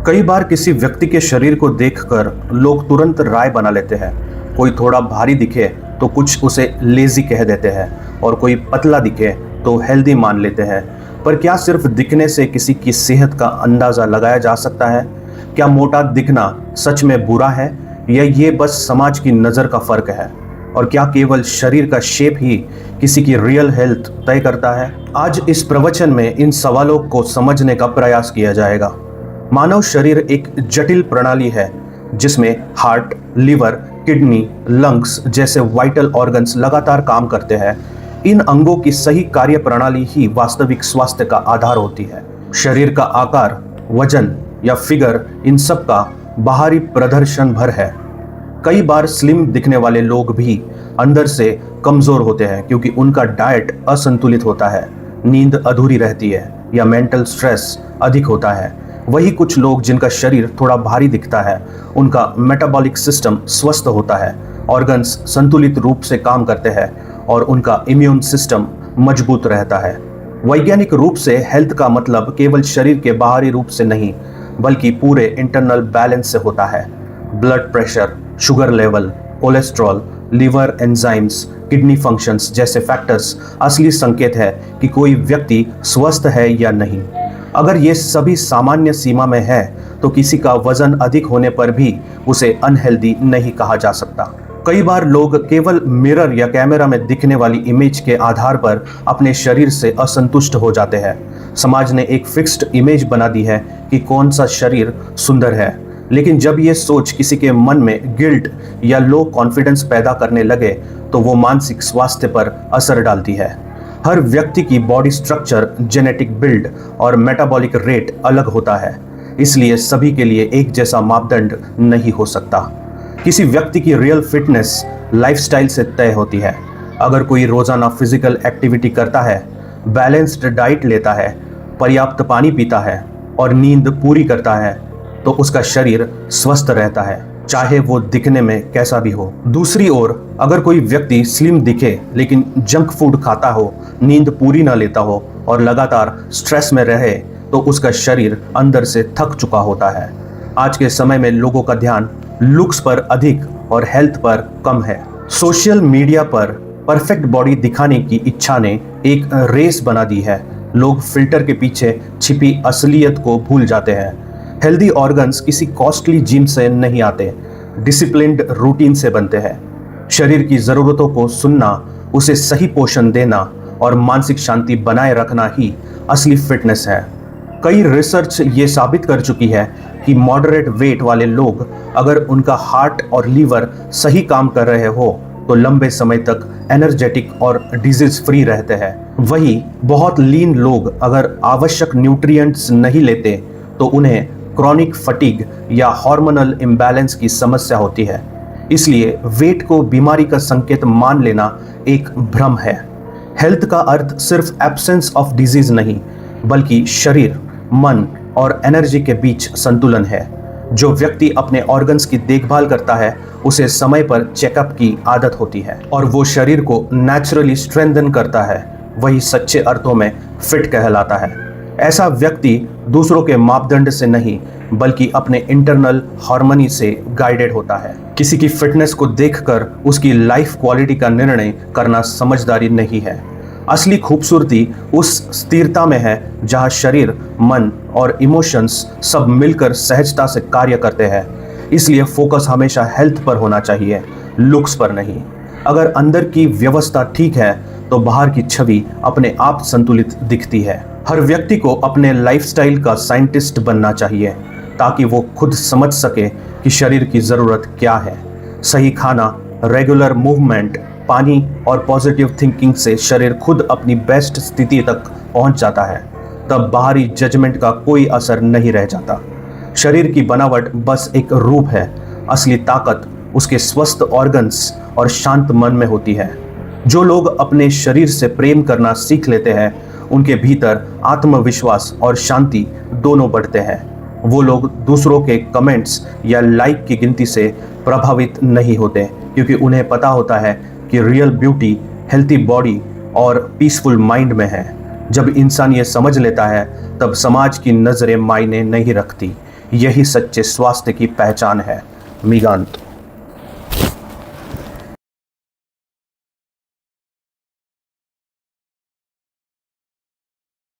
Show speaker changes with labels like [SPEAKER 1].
[SPEAKER 1] कई बार किसी व्यक्ति के शरीर को देखकर लोग तुरंत राय बना लेते हैं। कोई थोड़ा भारी दिखे तो कुछ उसे लेजी कह देते हैं और कोई पतला दिखे तो हेल्दी मान लेते हैं। पर क्या सिर्फ दिखने से किसी की सेहत का अंदाजा लगाया जा सकता है? क्या मोटा दिखना सच में बुरा है या ये बस समाज की नज़र का फर्क है? और क्या केवल शरीर का शेप ही किसी की रियल हेल्थ तय करता है? आज इस प्रवचन में इन सवालों को समझने का प्रयास किया जाएगा। मानव शरीर एक जटिल प्रणाली है जिसमें हार्ट, लिवर, किडनी, लंग्स जैसे वाइटल ऑर्गन्स लगातार काम करते हैं। इन अंगों की सही कार्य प्रणाली ही वास्तविक स्वास्थ्य का आधार होती है। शरीर का आकार, वजन या फिगर इन सब का बाहरी प्रदर्शन भर है। कई बार स्लिम दिखने वाले लोग भी अंदर से कमजोर होते हैं क्योंकि उनका डाइट असंतुलित होता है, नींद अधूरी रहती है या मेंटल स्ट्रेस अधिक होता है। वही कुछ लोग जिनका शरीर थोड़ा भारी दिखता है, उनका मेटाबॉलिक सिस्टम स्वस्थ होता है, ऑर्गन्स संतुलित रूप से काम करते हैं और उनका इम्यून सिस्टम मजबूत रहता है। वैज्ञानिक रूप से हेल्थ का मतलब केवल शरीर के बाहरी रूप से नहीं बल्कि पूरे इंटरनल बैलेंस से होता है। Blood pressure, sugar level, cholesterol, liver enzymes, kidney functions जैसे फैक्टर्स असली संकेत है कि कोई व्यक्ति स्वस्थ है या नहीं। अगर ये सभी सामान्य सीमा में है तो किसी का वजन अधिक होने पर भी उसे अनहेल्दी नहीं कहा जा सकता। कई बार लोग केवल मिरर या कैमरा में दिखने वाली इमेज के आधार पर अपने शरीर से असंतुष्ट हो जाते हैं। समाज ने एक फिक्स्ड इमेज बना दी है कि कौन सा शरीर सुंदर है, लेकिन जब ये सोच किसी के मन में गिल्ट या लो कॉन्फिडेंस पैदा करने लगे तो वो मानसिक स्वास्थ्य पर असर डालती है। हर व्यक्ति की बॉडी स्ट्रक्चर, जेनेटिक बिल्ड और मेटाबॉलिक रेट अलग होता है, इसलिए सभी के लिए एक जैसा मापदंड नहीं हो सकता। किसी व्यक्ति की रियल फिटनेस लाइफस्टाइल से तय होती है। अगर कोई रोजाना फिजिकल एक्टिविटी करता है, बैलेंस्ड डाइट लेता है, पर्याप्त पानी पीता है और नींद पूरी करता है तो उसका शरीर स्वस्थ रहता है, चाहे वो दिखने में कैसा भी हो। दूसरी ओर अगर कोई व्यक्ति स्लिम दिखे लेकिन जंक फूड खाता हो, नींद पूरी न लेता हो और लगातार स्ट्रेस में रहे तो उसका शरीर अंदर से थक चुका होता है। आज के समय में लोगों का ध्यान लुक्स पर अधिक और हेल्थ पर कम है। सोशल मीडिया पर परफेक्ट बॉडी दिखाने की इच्छा ने एक रेस बना दी है। लोग फिल्टर के पीछे छिपी असलियत को भूल जाते हैं। हेल्दी ऑर्गन्स किसी कॉस्टली जिम से नहीं आते, डिसिप्लिन्ड रूटीन से बनते हैं। शरीर की ज़रूरतों को सुनना, उसे सही पोषण देना और मानसिक शांति बनाए रखना ही असली फिटनेस है। कई रिसर्च ये साबित कर चुकी है कि मॉडरेट वेट वाले लोग अगर उनका हार्ट और लीवर सही काम कर रहे हो तो लंबे समय तक एनर्जेटिक और डिजीज फ्री रहते हैं। वहीं बहुत लीन लोग अगर आवश्यक न्यूट्रिएंट्स नहीं लेते तो उन्हें क्रॉनिक फटीग या हार्मोनल इम्बैलेंस की समस्या होती है। इसलिए वेट को बीमारी का संकेत मान लेना एक भ्रम है। हेल्थ का अर्थ सिर्फ एब्सेंस ऑफ डिजीज नहीं बल्कि शरीर, मन और एनर्जी के बीच संतुलन है। जो व्यक्ति अपने ऑर्गन्स की देखभाल करता है उसे समय पर चेकअप की आदत होती है और वो शरीर को नेचुरली स्ट्रेंथन करता है, वही सच्चे अर्थों में फिट कहलाता है। ऐसा व्यक्ति दूसरों के मापदंड से नहीं बल्कि अपने इंटरनल हार्मनी से गाइडेड होता है। किसी की फिटनेस को देखकर उसकी लाइफ क्वालिटी का निर्णय करना समझदारी नहीं है। असली खूबसूरती उस स्थिरता में है जहां शरीर, मन और इमोशंस सब मिलकर सहजता से कार्य करते हैं। इसलिए फोकस हमेशा हेल्थ पर होना चाहिए, लुक्स पर नहीं। अगर अंदर की व्यवस्था ठीक है तो बाहर की छवि अपने आप संतुलित दिखती है। हर व्यक्ति को अपने लाइफस्टाइल का साइंटिस्ट बनना चाहिए ताकि वो खुद समझ सके कि शरीर की ज़रूरत क्या है। सही खाना, रेगुलर मूवमेंट, पानी और पॉजिटिव थिंकिंग से शरीर खुद अपनी बेस्ट स्थिति तक पहुंच जाता है। तब बाहरी जजमेंट का कोई असर नहीं रह जाता। शरीर की बनावट बस एक रूप है, असली ताकत उसके स्वस्थ ऑर्गन्स और शांत मन में होती है। जो लोग अपने शरीर से प्रेम करना सीख लेते हैं उनके भीतर आत्मविश्वास और शांति दोनों बढ़ते हैं। वो लोग दूसरों के कमेंट्स या लाइक की गिनती से प्रभावित नहीं होते क्योंकि उन्हें पता होता है कि रियल ब्यूटी हेल्थी बॉडी और पीसफुल माइंड में है। जब इंसान ये समझ लेता है तब समाज की नज़रें मायने नहीं रखती यही सच्चे स्वास्थ्य की पहचान है। मिगांत।